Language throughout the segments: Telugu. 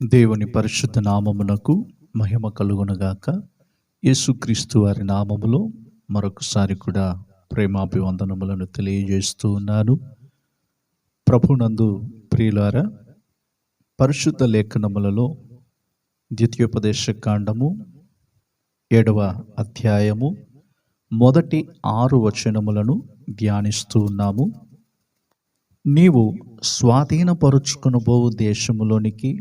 దేవుని పరిశుద్ధ నామమునకు మహిమ కలుగునుగాక. యేసుక్రీస్తు వారి నామములో మరొకసారి కూడా ప్రేమాభివందనములను తెలియజేస్తూ ఉన్నాను. ప్రభునందు ప్రియులారా, పరిశుద్ధ లేఖనములలో ద్వితీయోపదేశ కాండము 7వ అధ్యాయము మొదటి 6 వచనములను ధ్యానిస్తూ ఉన్నాము. నీవు స్వాధీనపరుచుకొనబోవు దేశములోనికి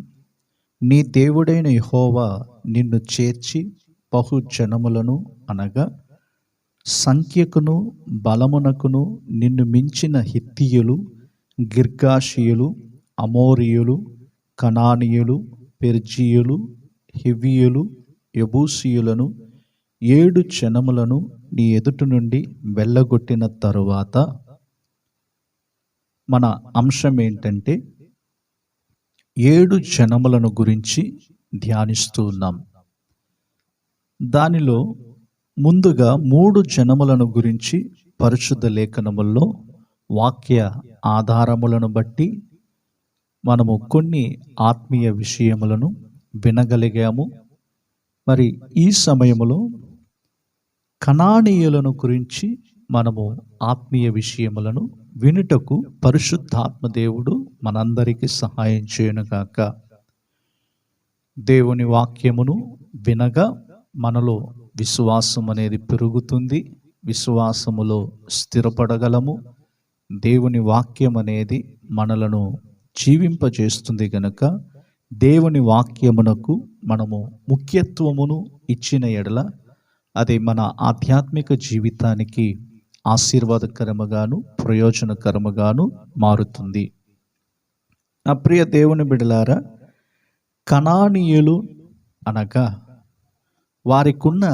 నీ దేవుడైన యెహోవా నిన్ను చేర్చి బహుజనములను అనగా సంఖ్యకును బలమునకును నిన్ను మించిన హిత్తీయులు, గిర్గాషీయులు, అమోరీయులు, కనానీయులు, పెర్జీయులు, హివ్వీయులు, యెబూసీయులను 7 జనములను నీ ఎదుట నుండి వెళ్ళగొట్టిన తరువాత, మన అంశం ఏంటంటే 7 జనములను గురించి ధ్యానిస్తూ ఉన్నాం. దానిలో ముందుగా 3 జనములను గురించి పరిశుద్ధ లేఖనముల్లో వాక్య ఆధారములను బట్టి మనము కొన్ని ఆత్మీయ విషయములను వినగలిగాము. మరి ఈ సమయములో కనానీయులను గురించి మనము ఆత్మీయ విషయములను వినుటకు పరిశుద్ధాత్మ దేవుడు మనందరికీ సహాయం చేయనుగాక. దేవుని వాక్యమును వినగా మనలో విశ్వాసం అనేది పెరుగుతుంది. విశ్వాసములో స్థిరపడగలము. దేవుని వాక్యం అనేది మనలను జీవింపజేస్తుంది గనుక దేవుని వాక్యమునకు మనము ముఖ్యత్వమును ఇచ్చిన ఎడల అది మన ఆధ్యాత్మిక జీవితానికి ఆశీర్వాదకరముగాను ప్రయోజనకరముగాను మారుతుంది. నా ప్రియ దేవుని బిడ్డలారా, కనానీయులు అనగా వారికున్న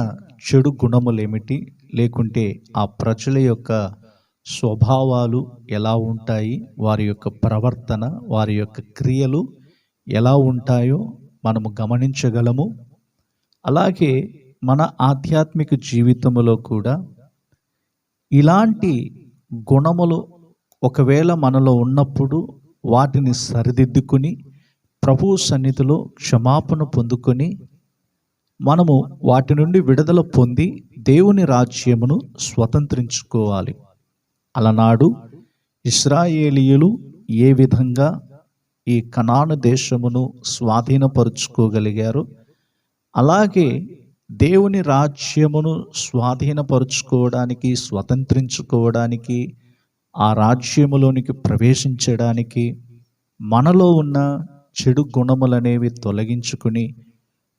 చెడు గుణములేమిటి, లేకుంటే ఆ ప్రజల యొక్క స్వభావాలు ఎలా ఉంటాయి, వారి యొక్క ప్రవర్తన, వారి యొక్క క్రియలు ఎలా ఉంటాయో మనము గమనించగలము. అలాగే మన ఆధ్యాత్మిక జీవితంలో కూడా ఇలాంటి గుణములు ఒకవేళ మనలో ఉన్నప్పుడు వాటిని సరిదిద్దుకుని ప్రభువు సన్నిధిలో క్షమాపణ పొందుకొని మనము వాటి నుండి విడుదల పొంది దేవుని రాజ్యమును స్వతంత్రించుకోవాలి. అలనాడు ఇశ్రాయేలీయులు ఏ విధంగా ఈ కనాను దేశమును స్వాధీనపరుచుకోగలిగారో, అలాగే దేవుని రాజ్యమును స్వాధీనపరుచుకోవడానికి, స్వతంత్రించుకోవడానికి, ఆ రాజ్యములోనికి ప్రవేశించడానికి మనలో ఉన్న చెడు గుణములనేవి తొలగించుకుని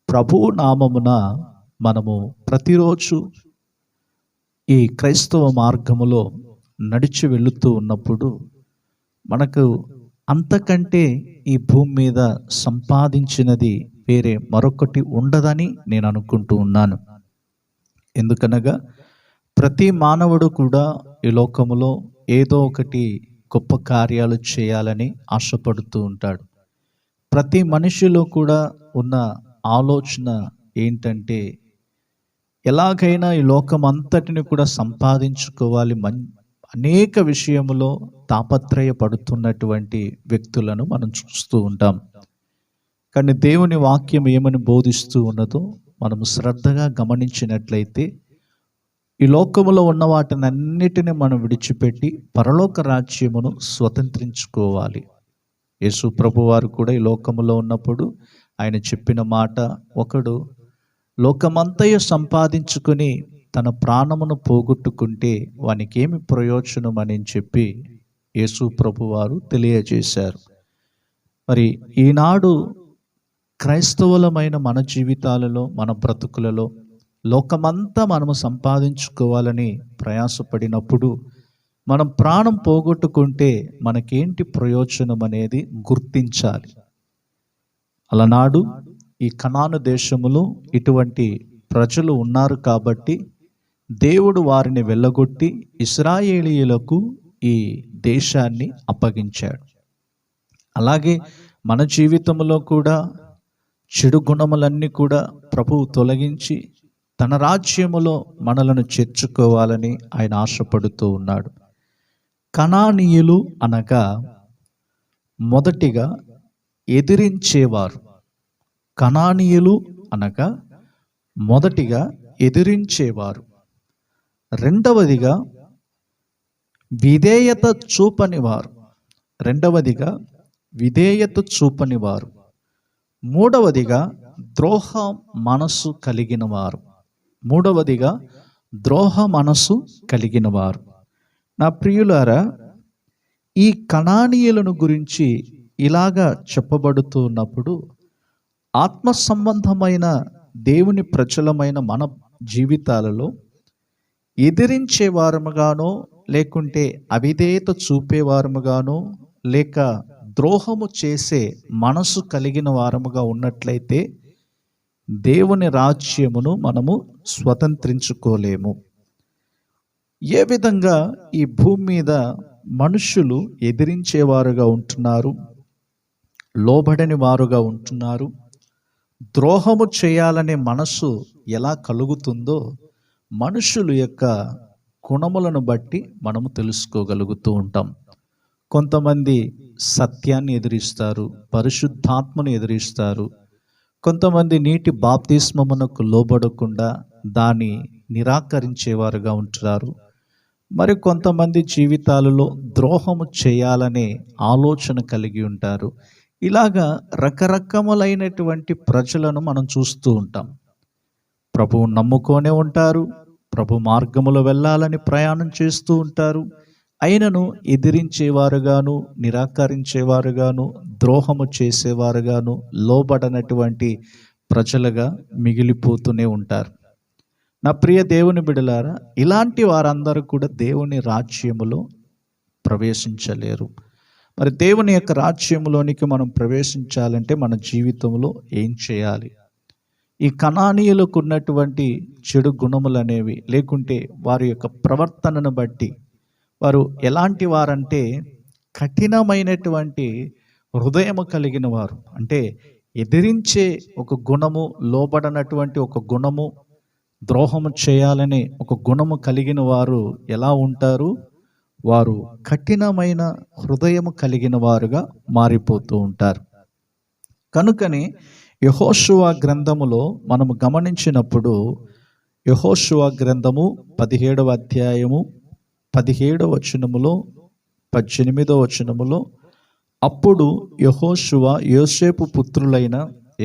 ప్రభువు నామమున మనము ప్రతిరోజు ఈ క్రైస్తవ మార్గములో నడిచి వెళుతూ ఉన్నప్పుడు మనకు అంతకంటే ఈ భూమి మీద సంపాదించినది వేరే మరొకటి ఉండదని నేను అనుకుంటూ ఉన్నాను. ఎందుకనగా ప్రతి మానవుడు కూడా ఈ లోకములో ఏదో ఒకటి గొప్ప కార్యాలు చేయాలని ఆశపడుతూ ఉంటాడు. ప్రతి మనిషిలో కూడా ఉన్న ఆలోచన ఏంటంటే ఎలాగైనా ఈ లోకం అంతటిని కూడా సంపాదించుకోవాలి. అనేక విషయములో తాపత్రయపడుతున్నటువంటి వ్యక్తులను మనం చూస్తూ ఉంటాం. కానీ దేవుని వాక్యం ఏమని బోధిస్తూ ఉన్నదో మనము శ్రద్ధగా గమనించినట్లయితే ఈ లోకములో ఉన్న వాటిని అన్నిటినీ మనం విడిచిపెట్టి పరలోక రాజ్యమును స్వతంత్రించుకోవాలి. యేసు ప్రభు వారు కూడా ఈ లోకములో ఉన్నప్పుడు ఆయన చెప్పిన మాట, ఒకడు లోకమంతయు సంపాదించుకొని తన ప్రాణమును పోగొట్టుకుంటే వానికి ఏమి ప్రయోజనం అని చెప్పి యేసు ప్రభు వారు తెలియజేశారు. మరి ఈనాడు క్రైస్తవులమైన మన జీవితాలలో, మన బ్రతుకులలో లోకమంతా మనము సంపాదించుకోవాలని ప్రయాసపడినప్పుడు మనం ప్రాణం పోగొట్టుకుంటే మనకేంటి ప్రయోజనం అనేది గుర్తించాలి. అలనాడు ఈ కనాను దేశములో ఇటువంటి ప్రజలు ఉన్నారు కాబట్టి దేవుడు వారిని వెళ్ళగొట్టి ఇశ్రాయేలీయులకు ఈ దేశాన్ని అప్పగించాడు. అలాగే మన జీవితంలో కూడా చెడు గుణములన్నీ కూడా ప్రభువు తొలగించి తన రాజ్యములో మనలను చేర్చుకోవాలని ఆయన ఆశపడుతూ ఉన్నాడు. కనానీయులు అనగా మొదటిగా ఎదిరించేవారు, కనానీయులు అనగా మొదటిగా ఎదిరించేవారు, రెండవదిగా విధేయత చూపనివారు, మూడవదిగా ద్రోహ మనసు కలిగిన వారు. నా ప్రియులారా, ఈ కనానీయులను గురించి ఇలాగా చెప్పబడుతున్నప్పుడు ఆత్మ సంబంధమైన దేవుని ప్రజలమైన మన జీవితాలలో ఎదిరించే వారముగానో, లేకుంటే అవిధేయత చూపేవారముగానో, లేక ద్రోహము చేసే మనసు కలిగిన వారముగా ఉన్నట్లయితే దేవుని రాజ్యమును మనము స్వతంత్రించుకోలేము. ఏ విధంగా ఈ భూమి మీద మనుషులు ఎదిరించేవారుగా ఉంటున్నారు, లోబడని వారుగా ఉంటున్నారు, ద్రోహము చేయాలనే మనసు ఎలా కలుగుతుందో మనుషుల యొక్క గుణములను బట్టి మనము తెలుసుకోగలుగుతూ ఉంటాం. కొంతమంది సత్యాన్ని ఎదిరిస్తారు, పరిశుద్ధాత్మను ఎదిరిస్తారు. కొంతమంది నీటి బాప్తిస్మమునకు లోబడకుండా దాన్ని నిరాకరించేవారుగా ఉంటున్నారు. మరి కొంతమంది జీవితాలలో ద్రోహము చేయాలనే ఆలోచన కలిగి ఉంటారు. ఇలాగా రకరకములైనటువంటి ప్రజలను మనం చూస్తూ ఉంటాం. ప్రభువు నమ్ముకొనే ఉంటారు, ప్రభు మార్గములో వెళ్ళాలని ప్రయాణం చేస్తూ ఉంటారు. అయినను ఎదిరించేవారుగాను, నిరాకరించేవారుగాను, ద్రోహము చేసేవారుగాను, లోబడనటువంటి ప్రజలుగా మిగిలిపోతూనే ఉంటారు. నా ప్రియ దేవుని బిడ్డలారా, ఇలాంటి వారందరూ కూడా దేవుని రాజ్యములో ప్రవేశించలేరు. మరి దేవుని యొక్క రాజ్యములోనికి మనం ప్రవేశించాలంటే మన జీవితంలో ఏం చేయాలి? ఈ కనానీయులకు ఉన్నటువంటి చెడు గుణములు అనేవి, లేకుంటే వారి యొక్క ప్రవర్తనను బట్టి వారు ఎలాంటి వారంటే కఠినమైనటువంటి హృదయము కలిగిన వారు. అంటే ఎదిరించే ఒక గుణము, లోబడనటువంటి ఒక గుణము, ద్రోహము చేయాలనే ఒక గుణము కలిగిన వారు ఎలా ఉంటారు? వారు కఠినమైన హృదయము కలిగిన వారుగా మారిపోతూ ఉంటారు. కనుకనే యెహోషువ గ్రంథములో మనము గమనించినప్పుడు, యెహోషువ గ్రంథము 17వ అధ్యాయము 17వ వచనములో 18వ వచనములో, అప్పుడు యెహోషువ యోసేపు పుత్రులైన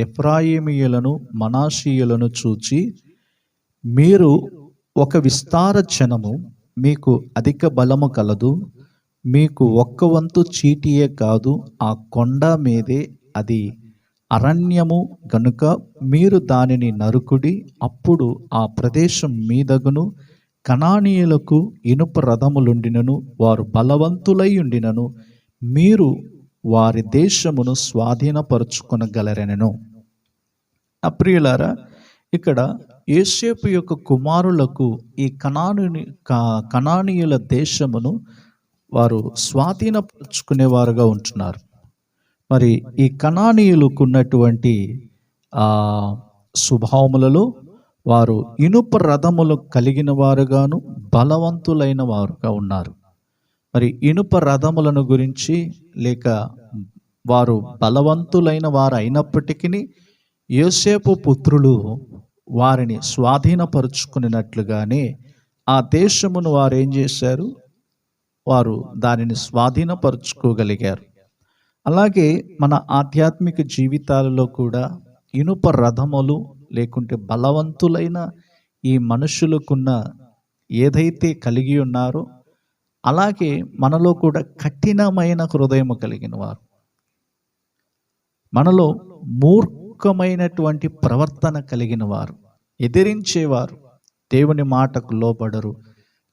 ఎఫ్రాయిమీయులను మనాషీయులను చూచి, మీరు ఒక విస్తార జనము, మీకు అధిక బలము కలదు, మీకు ఒక్క వంతు చీటియే కాదు, ఆ కొండ మీదే అది అరణ్యము గనుక మీరు దానిని నరుకుడి, అప్పుడు ఆ ప్రదేశం మీదగును, కనానీయులకు ఇనుప రథములుండినను, వారు బలవంతులై ఉండినను, మీరు వారి దేశమును స్వాధీనపరుచుకొనగలరెనను. అప్రియులారా, ఇక్కడ యోసేపు యొక్క కుమారులకు ఈ కనానీయుల దేశమును వారు స్వాధీనపరుచుకునేవారుగా ఉంటున్నారు. మరి ఈ కనానీయులకు ఉన్నటువంటి స్వభావములలో వారు ఇనుప రథములు కలిగిన వారుగాను, బలవంతులైన వారుగా ఉన్నారు. మరి ఇనుప రథములను గురించి, లేక వారు బలవంతులైన వారు అయినప్పటికీ యోసేపు పుత్రులు వారిని స్వాధీనపరుచుకున్నట్లుగానే ఆ దేశమును వారు ఏం చేశారు? వారు దానిని స్వాధీనపరుచుకోగలిగారు. అలాగే మన ఆధ్యాత్మిక జీవితాలలో కూడా ఇనుప రథములు, లేకుంటే బలవంతులైన ఈ మనుషులకున్న ఏదైతే కలిగి ఉన్నారో, అలాగే మనలో కూడా కఠినమైన హృదయం కలిగిన వారు, మనలో మూర్ఖమైనటువంటి ప్రవర్తన కలిగిన వారు, ఎదిరించేవారు, దేవుని మాటకు లోబడరు,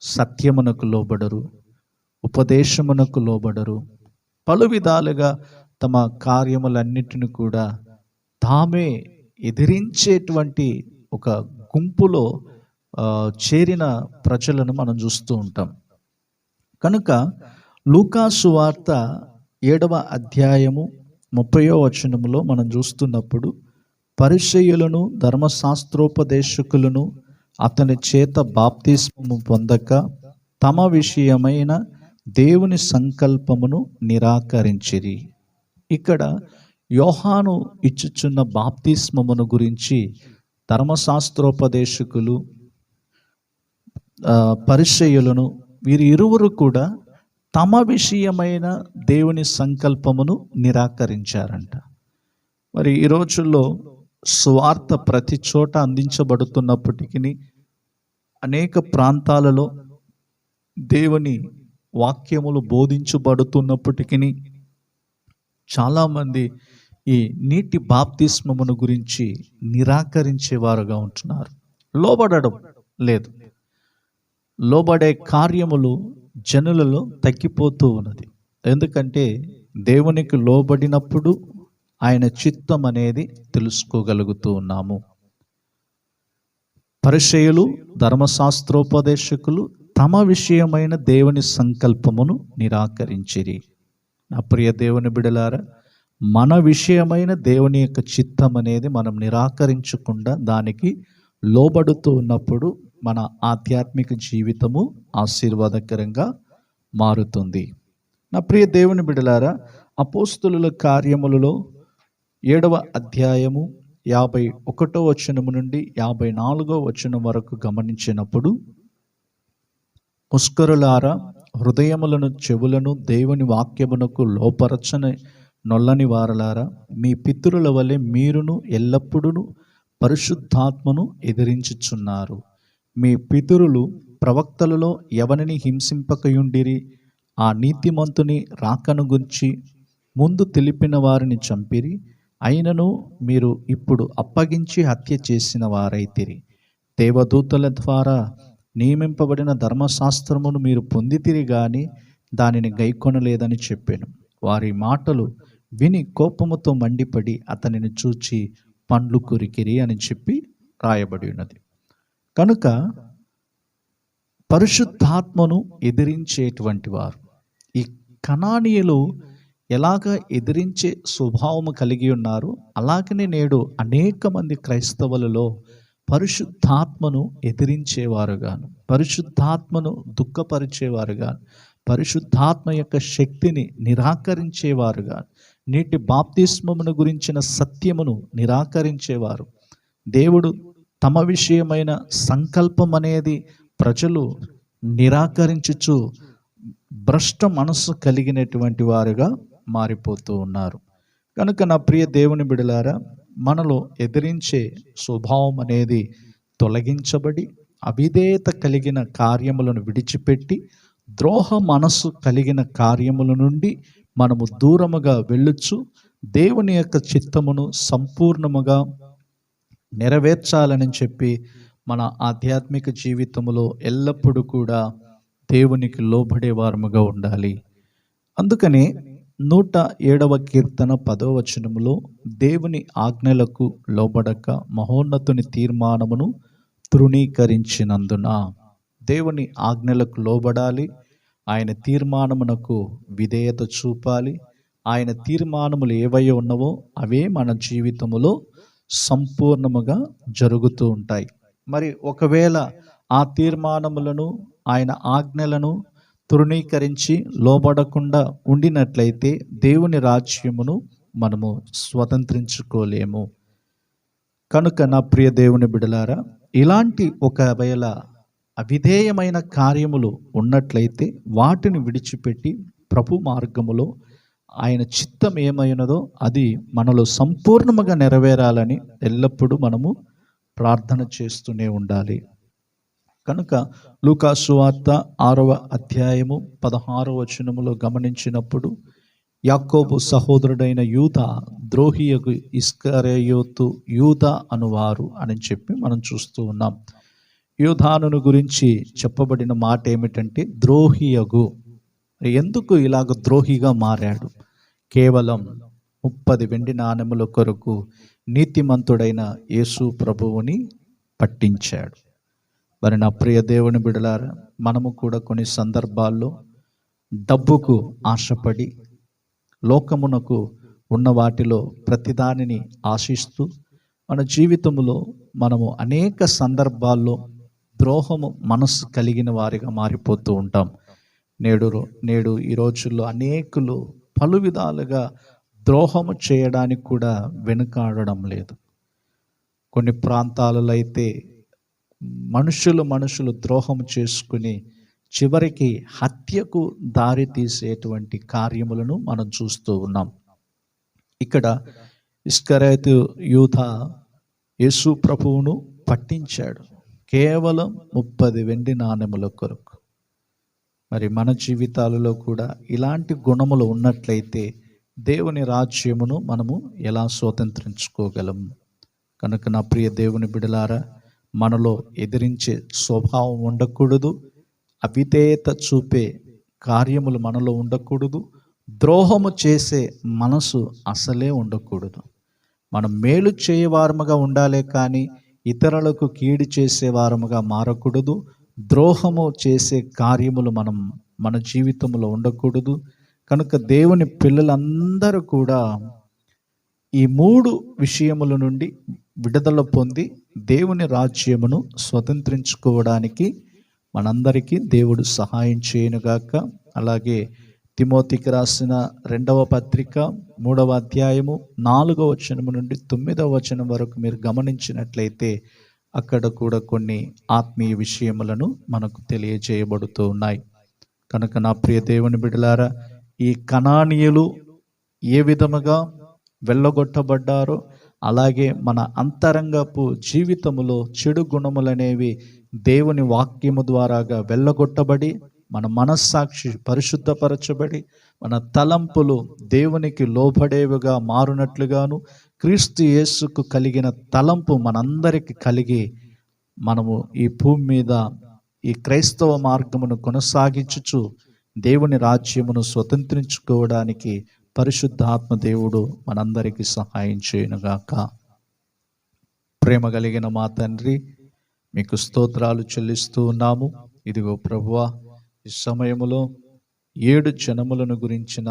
సత్యమునకు లోబడరు, ఉపదేశమునకు లోబడరు, పలు విధాలుగా తమ కార్యములన్నిటిని కూడా తామే ఎదిరించేటువంటి ఒక గుంపులో చేరిన ప్రజలను మనం చూస్తూ ఉంటాం. కనుక లూకా సువార్త 7వ అధ్యాయము 30వ వచనములో మనం చూస్తున్నప్పుడు, పరిసయ్యులను ధర్మశాస్త్రోపదేశకులను అతని చేత బాప్తిస్మము పొందక తమ విషయమైన దేవుని సంకల్పమును నిరాకరించిరి. ఇక్కడ యోహాను ఇచ్చుచున్న బాప్తిస్మమును గురించి ధర్మశాస్త్రోపదేశకులు, పరిసయ్యులను వీరి ఇరువురు కూడా తమ విషయమైన దేవుని సంకల్పమును నిరాకరించారంట. మరి ఈ రోజుల్లో సువార్త ప్రతి చోట అందించబడుతున్నప్పటికీ, అనేక ప్రాంతాలలో దేవుని వాక్యములు బోధించబడుతున్నప్పటికీ చాలామంది ఈ నీటి బాప్తిస్మమును గురించి నిరాకరించేవారుగా ఉంటున్నారు. లోబడడం లేదు. లోబడే కార్యములు జనులలో తగ్గిపోతూ ఉన్నది. ఎందుకంటే దేవునికి లోబడినప్పుడు ఆయన చిత్తం అనేది తెలుసుకోగలుగుతూ ఉన్నాము. పరిసయ్యులు, ధర్మశాస్త్రోపదేశకులు తమ విషయమైన దేవుని సంకల్పమును నిరాకరించిరి. నా ప్రియ దేవుని బిడలారా, మన విషయమైన దేవుని యొక్క చిత్తం అనేది మనం నిరాకరించకుండా దానికి లోబడుతూ ఉన్నప్పుడు మన ఆధ్యాత్మిక జీవితము ఆశీర్వాదకరంగా మారుతుంది. నా ప్రియ దేవుని బిడలారా, అపోస్తులుల కార్యములలో 7వ అధ్యాయము 51వ వచనము నుండి 54వ వచనం వరకు గమనించినప్పుడు, ముష్కరులారా, హృదయములను చెవులను దేవుని వాక్యమునకు లోపరచని నొల్లని వారలారా, మీ పితరుల వలె మీరును ఎల్లప్పుడూ పరిశుద్ధాత్మను ఎదిరించుచున్నారు. మీ పితరులు ప్రవక్తలలో ఎవరిని హింసింపకయుండిరి, ఆ నీతిమంతుని రాకను గురించి ముందు తెలిపిన వారిని చంపిరి. అయినను మీరు ఇప్పుడు అప్పగించి హత్య చేసిన వారైతిరి. దేవదూతల ద్వారా నియమింపబడిన ధర్మశాస్త్రమును మీరు పొందితిరి గాని దానిని గైకొనలేదని చెప్పాను. వారి మాటలు విని కోపముతో మండిపడి అతనిని చూచి పండ్లు కొరికిరి అని చెప్పి రాయబడి ఉన్నది. కనుక పరిశుద్ధాత్మను ఎదిరించేటువంటి వారు, ఈ కనానీయులు ఎలాగ ఎదిరించే స్వభావము కలిగి ఉన్నారు, అలాగనే నేడు అనేక మంది క్రైస్తవులలో పరిశుద్ధాత్మను ఎదిరించేవారుగాను, పరిశుద్ధాత్మను దుఃఖపరిచేవారుగాను, పరిశుద్ధాత్మ యొక్క శక్తిని నిరాకరించేవారుగా, నీటి బాప్తిస్మమును గురించిన సత్యమును నిరాకరించేవారు, దేవుడు తమ విషయమైన సంకల్పం అనేది ప్రజలు నిరాకరించుచు భ్రష్ట మనస్సు కలిగినటువంటి వారుగా మారిపోతూ ఉన్నారు. కనుక నా ప్రియ దేవుని బిడలారా, మనలో ఎదిరించే స్వభావం అనేది తొలగించబడి అవిధేయత కలిగిన కార్యములను విడిచిపెట్టి ద్రోహ మనస్సు కలిగిన కార్యముల నుండి మనము దూరముగా వెళ్ళొచ్చు. దేవుని యొక్క చిత్తమును సంపూర్ణముగా నెరవేర్చాలని చెప్పి మన ఆధ్యాత్మిక జీవితంలో ఎల్లప్పుడూ కూడా దేవునికి లోబడే వారముగా ఉండాలి. అందుకనే 107వ కీర్తన 10వ వచనములో దేవుని ఆజ్ఞలకు లోబడక మహోన్నతుని తీర్మానమును తృణీకరించినందున, దేవుని ఆజ్ఞలకు లోబడాలి, ఆయన తీర్మానమునకు విధేయత చూపాలి. ఆయన తీర్మానములు ఏవై ఉన్నవో అవే మన జీవితములో సంపూర్ణముగా జరుగుతూ ఉంటాయి. మరి ఒకవేళ ఆ తీర్మానములను, ఆయన ఆజ్ఞలను తృణీకరించి లోబడకుండా ఉండినట్లయితే దేవుని రాజ్యమును మనము స్వతంత్రించుకోలేము. కనుక నా ప్రియ దేవుని బిడలారా, ఇలాంటి ఒకవేళ అవిధేయమైన కార్యములు ఉన్నట్లయితే వాటిని విడిచిపెట్టి ప్రభు మార్గములో ఆయన చిత్తం ఏమైనదో అది మనలో సంపూర్ణముగా నెరవేరాలని ఎల్లప్పుడూ మనము ప్రార్థన చేస్తూనే ఉండాలి. కనుక లూకా సువార్త 6వ అధ్యాయము 16వ వచనములో గమనించినప్పుడు, యాకోబు సహోదరుడైన యూదా ద్రోహియగు ఇస్కరియోతు యూదా అనువారు అని చెప్పి మనం చూస్తూ ఉన్నాం. యూదాను గురించి చెప్పబడిన మాట ఏమిటంటే ద్రోహియగు. ఎందుకు ఇలాగ ద్రోహిగా మారాడు? కేవలం 30 వెండి నాణెముల కొరకు నీతిమంతుడైన యేసు ప్రభువుని పట్టించాడు. మరి నా ప్రియ దేవుని బిడలారా, మనము కూడా కొన్ని సందర్భాల్లో డబ్బుకు ఆశపడి లోకమునకు ఉన్న వాటిలో ప్రతిదానిని ఆశిస్తూ మన జీవితంలో మనము అనేక సందర్భాల్లో ద్రోహము మనస్సు కలిగిన వారిగా మారిపోతూ ఉంటాం. నేడు ఈ రోజుల్లో అనేకులు పలు విధాలుగా ద్రోహము చేయడానికి కూడా వెనుకాడడం లేదు. కొన్ని ప్రాంతాలలో అయితే మనుషులు ద్రోహం చేసుకుని చివరికి హత్యకు దారి తీసేటువంటి కార్యములను మనం చూస్తూ ఉన్నాం. ఇక్కడ ఇస్కరియోతు యూదా యేసు ప్రభువును పట్టించాడు కేవలం 30 వెండి నాణెముల కొరకు. మరి మన జీవితాలలో కూడా ఇలాంటి గుణములు ఉన్నట్లయితే దేవుని రాజ్యమును మనము ఎలా స్వతంత్రించుకోగలం? కనుక నా ప్రియ దేవుని బిడలారా, మనలో ఎదిరించే స్వభావం ఉండకూడదు, అవిధేయత చూపే కార్యములు మనలో ఉండకూడదు, ద్రోహము చేసే మనసు అసలే ఉండకూడదు. మనం మేలు చేయవారముగా ఉండాలే కానీ ఇతరులకు కీడు చేసేవారముగా మారకూడదు. ద్రోహము చేసే కార్యములు మన జీవితంలో ఉండకూడదు. కనుక దేవుని పిల్లలందరూ కూడా ఈ 3 విషయముల నుండి విడుదల పొంది దేవుని రాజ్యమును స్వతంత్రించుకోవడానికి మనందరికీ దేవుడు సహాయం చేయనుగాక. అలాగే తిమోతికి రాసిన 2వ పత్రిక 3వ అధ్యాయము 4వ వచనము నుండి 9వ వచనం వరకు మీరు గమనించినట్లయితే అక్కడ కూడా కొన్ని ఆత్మీయ విషయములను మనకు తెలియజేయబడుతూ ఉన్నాయి. కనుక నా ప్రియ దేవుని బిడ్డలారా, ఈ కనానీయులు ఏ విధముగా వెళ్ళగొట్టబడ్డారో అలాగే మన అంతరంగపు జీవితములో చెడు గుణములనేవి దేవుని వాక్యము ద్వారాగా వెళ్ళగొట్టబడి మన మనస్సాక్షి పరిశుద్ధపరచబడి మన తలంపులు దేవునికి లోబడేవిగా మారునట్లుగాను క్రీస్తు యేసుకు కలిగిన తలంపు మనందరికి కలిగి మనము ఈ భూమి మీద ఈ క్రైస్తవ మార్గమును కొనసాగించుచు దేవుని రాజ్యమును స్వతంత్రించుకోవడానికి పరిశుద్ధాత్మ దేవుడు మనందరికీ సహాయం చేయనుగాక. ప్రేమ కలిగిన మా తండ్రి, మీకు స్తోత్రాలు చెల్లిస్తూ ఉన్నాము. ఇదిగో ప్రభువా, ఈ సమయములో 7 జనములను గురించిన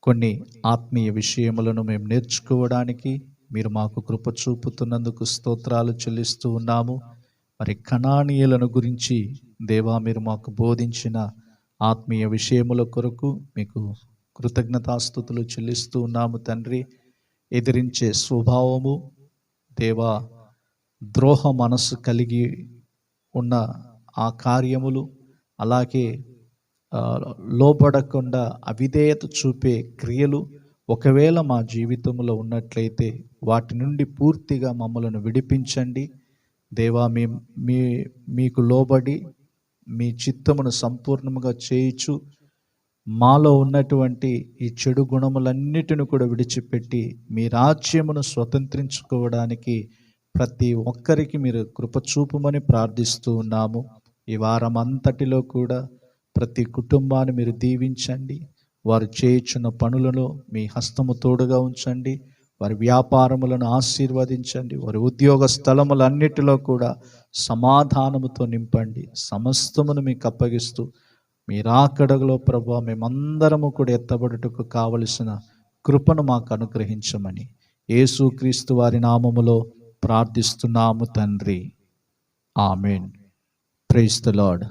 కొన్ని ఆత్మీయ విషయములను మేము నేర్చుకోవడానికి మీరు మాకు కృప చూపుతున్నందుకు స్తోత్రాలు చెల్లిస్తూ ఉన్నాము. మరి కనానీయులను గురించి దేవా మీరు మాకు బోధించిన ఆత్మీయ విషయముల కొరకు మీకు కృతజ్ఞతాస్తుతులు చెల్లిస్తూ ఉన్నాము తండ్రి. ఎదిరించే స్వభావము దేవా, ద్రోహ మనస్సు కలిగి ఉన్న ఆ కార్యములు, అలాగే లోబడకుండా అవిధేయత చూపే క్రియలు ఒకవేళ మా జీవితంలో ఉన్నట్లయితే వాటి నుండి పూర్తిగా మమ్మలను విడిపించండి దేవా. మీకు లోబడి మీ చిత్తమును సంపూర్ణముగా చేయుచు మాలో ఉన్నటువంటి ఈ చెడు గుణములన్నిటిని కూడా విడిచిపెట్టి మీ రాజ్యమును స్వతంత్రించుకోవడానికి ప్రతి ఒక్కరికి మీరు కృప చూపుమని ప్రార్థిస్తూ ఉన్నాము. ఈ వారం అంతటిలో కూడా ప్రతి కుటుంబాన్ని మీరు దీవించండి. వారు చేయుచున్న పనులను మీ హస్తము తోడుగా ఉంచండి. వారి వ్యాపారములను ఆశీర్వదించండి. వారి ఉద్యోగ స్థలములన్నిటిలో కూడా సమాధానముతో నింపండి. సమస్తమును మీకు అప్పగిస్తూ మీ రాకడలో ప్రభువా మేమందరము కూడా ఎత్తబడుటకు కావలసిన కృపను మాకు అనుగ్రహించమని యేసుక్రీస్తు వారి నామములో ప్రార్థిస్తున్నాము తండ్రి. ఆమేన్. Praise the lord.